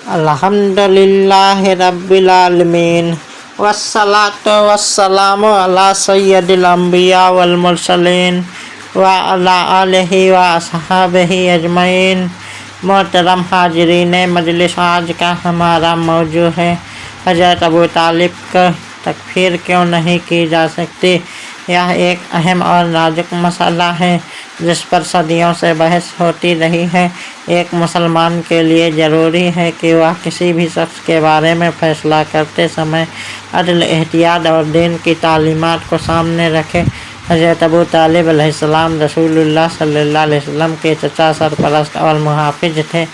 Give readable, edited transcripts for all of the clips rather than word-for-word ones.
Alhamdulillahi Rabbil Alamin. Wassalatu wassalamu ala sayyidil anbiya wal mursalin wa ala alihi wa ashabihi ajmain. मोहतरम हाजरीन मजलिस, आज का हमारा मौजू है हज़रत अबू तालिब का तकफीर क्यों नहीं की जा सकती। यह एक अहम और नाजुक मसला है जिस पर सदियों से बहस होती रही है। एक मुसलमान के लिए ज़रूरी है कि वह किसी भी शख्स के बारे में फ़ैसला करते समय अदल, एहतियात और दीन की तालीमात को सामने रखे। हज़रत अबू तालिब अलैहिस्सलाम रसूलुल्लाह सल्लल्लाहु अलैहि वसल्लम के चचा, सरपरस्त और मुहाफ़िज थे।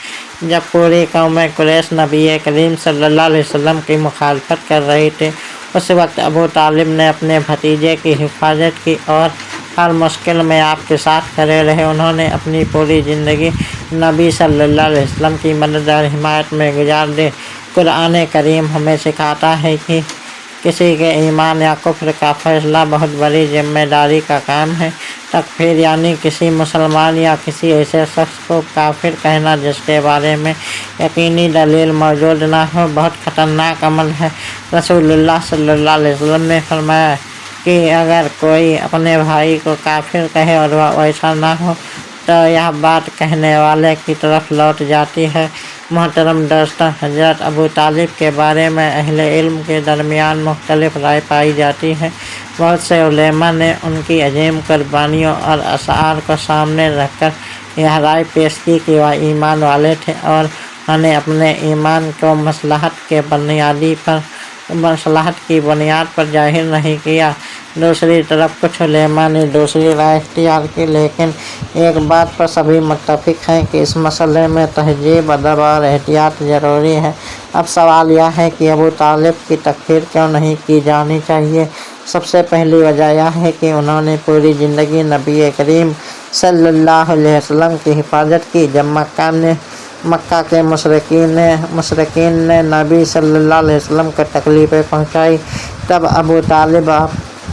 जब पूरी कौम कुरैश नबी करीम सल्लल्लाहु अलैहि वसल्लम की मुखालफत कर रही थी, उस वक्त अबू तालिब ने अपने भतीजे की हिफाजत की और हर मुश्किल में आपके साथ खड़े रहे। उन्होंने अपनी पूरी ज़िंदगी नबी सल्लल्लाहु अलैहि वसल्लम की मदद और हिमायत में गुजार दी। कुरान करीम हमें सिखाता है कि किसी के ईमान या कुफ्र का फ़ैसला बहुत बड़ी जिम्मेदारी का काम है। तकफीर यानी किसी मुसलमान या किसी ऐसे शख्स को काफिर कहना जिसके बारे में यकीनी दलील मौजूद ना हो, बहुत ख़तरनाक अमल है। रसूलुल्लाह सल्लल्लाहु अलैहि वसल्लम ने फरमाया कि अगर कोई अपने भाई को काफिर कहे और वह वैसा ना हो तो यह बात कहने वाले की तरफ लौट जाती है। मोहतरम दोस्तों, हज़रत अबू तालिब के बारे में अहले इल्म के दरमियान मुख्तलिफ राय पाई जाती है। बहुत से उलेमा ने उनकी अजीम कुर्बानियों और अशार को सामने रखकर यह राय पेश की कि वह ईमान वाले थे और उन्होंने अपने ईमान को मसलहत की बुनियाद पर जाहिर नहीं किया। दूसरी तरफ कुछ उलेमा ने दूसरी राय इख्तियार की, लेकिन एक बात पर सभी मुत्तफिक हैं कि इस मसले में तहजीब, अदब और एहतियात ज़रूरी है। अब सवाल यह है कि अबू तालिब की तकफीर क्यों नहीं की जानी चाहिए। सबसे पहली वजह यह है कि उन्होंने पूरी ज़िंदगी नबी करीम सल्लल्लाहु अलैहि वसल्लम की हिफाजत की। जब मक्का के मुशरिकीन ने नबी सल्लल्लाहु अलैहि वसल्लम को तकलीफ़ें पहुँचाई, तब अबू तालिब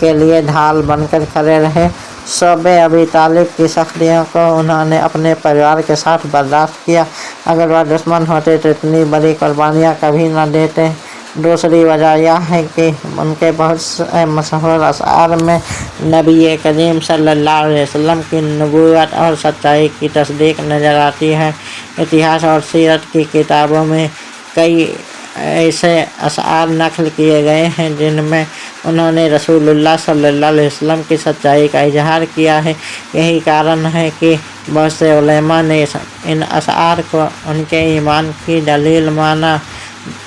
के लिए ढाल बनकर खड़े रहे। शोबे अबी तालिब की सख्तियों को उन्होंने अपने परिवार के साथ बर्दाश्त किया। अगर वह दुश्मन होते तो इतनी बड़ी कुर्बानियाँ कभी न देते। दूसरी वजह यह है कि उनके बहुत से मशहूर अशार में नबी करीम सल्लल्लाहु अलैहि वसल्लम की नबूवत और सच्चाई की तस्दीक नज़र आती है। इतिहास और सीरत की किताबों में कई ऐसे अशार नक़ल किए गए हैं जिनमें उन्होंने रसूलुल्लाह सल्लल्लाहु अलैहि वसल्लम की सच्चाई का इजहार किया है। यही कारण है कि बहुत से उलेमा ने इन अशार को उनके ईमान की दलील माना।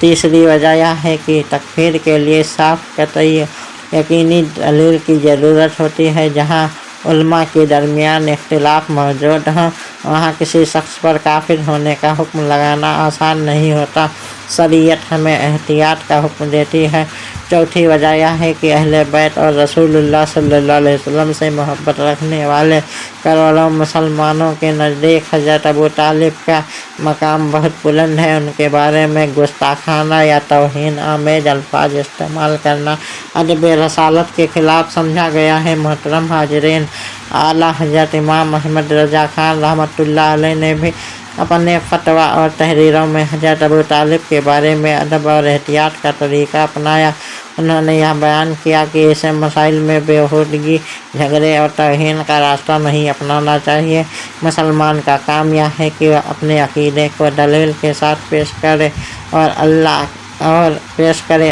तीसरी वजह यह है कि तकफीर के लिए साफ कतई यकीनी दलील की ज़रूरत होती है। जहाँ उलमा के दरमियान इख्तिलाफ मौजूद हो, वहाँ किसी शख्स पर काफिर होने का हुक्म लगाना आसान नहीं होता। शरीयत हमें एहतियात का हुक्म देती है। चौथी वजह यह है कि अहले बैत और रसूलुल्लाह सल्लल्लाहु अलैहि वसल्लम से मोहब्बत रखने वाले करोड़ों मुसलमानों के नज़दीक हज़रत अबू तालिब का मकाम बहुत बुलंद है। उनके बारे में गुस्ताखाना या तौहीन आमेज अल्फाज इस्तेमाल करना अदब रसालत के ख़िलाफ़ समझा गया है। मोहतरम हाज़रीन, आला हज़रत इमाम अहमद रज़ा खान रहमतुल्लाह अलैह ने भी अपने फतवा और तहरीरों में हज़रत अबू तालिब के बारे में अदब और एहतियात का तरीक़ा अपनाया। उन्होंने यह बयान किया कि ऐसे मसाइल में बेहूदगी, झगड़े और तौहीन का रास्ता नहीं अपनाना चाहिए। मुसलमान का काम यह है कि वह अपने अक़ीदे को दलील के साथ पेश करे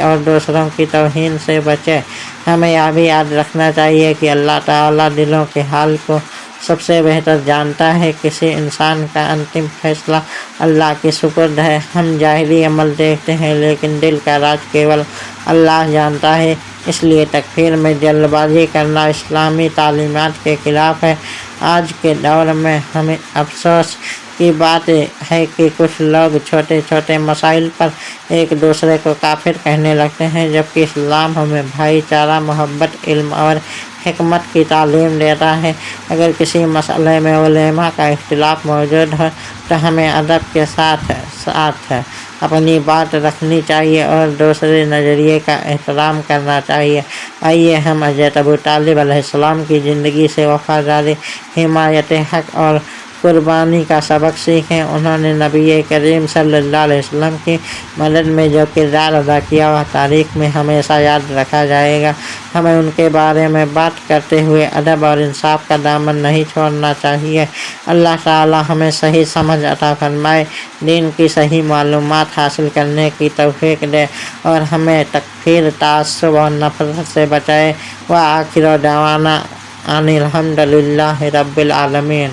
और दूसरों की तौहीन से बचे। हमें यह भी याद रखना चाहिए कि अल्लाह ताला दिलों के हाल को सबसे बेहतर जानता है। किसी इंसान का अंतिम फैसला अल्लाह के सुपुर्द है। हम ज़ाहिरी अमल देखते हैं, लेकिन दिल का राज केवल अल्लाह जानता है। इसलिए तकफीर में जल्दबाजी करना इस्लामी तालीमात के ख़िलाफ़ है। आज के दौर में हमें अफसोस की बात है कि कुछ लोग छोटे छोटे मसाइल पर एक दूसरे को काफिर कहने लगते हैं, जबकि इस्लाम हमें भाईचारा, मोहब्बत, इल्म और हिकमत की तालीम देता है। अगर किसी मसले में उलेमा का इख्तिलाफ मौजूद हो तो हमें अदब के साथ अपनी बात रखनी चाहिए और दूसरे नज़रिए का एहतराम करना चाहिए। आइए हम हज़रत अबू तालिब अलैहिस्सलाम की ज़िंदगी से वफ़ादारी, हिमायत हक़ और قربانی کا سبق سیکھیں۔ انہوں نے نبی کریم صلی اللہ علیہ وسلم کی مدد میں جو کردار ادا کیا وہ تاریخ میں ہمیشہ یاد رکھا جائے گا۔ ہمیں ان کے بارے میں بات کرتے ہوئے ادب اور انصاف کا دامن نہیں چھوڑنا چاہیے۔ اللہ تعالی ہمیں صحیح سمجھ عطا فرمائے، دین کی صحیح معلومات حاصل کرنے کی توفیق دے اور ہمیں تکفیر، تعصب اور نفرت سے بچائے۔ وآخر دعوانا ان الحمد للہ رب العالمین۔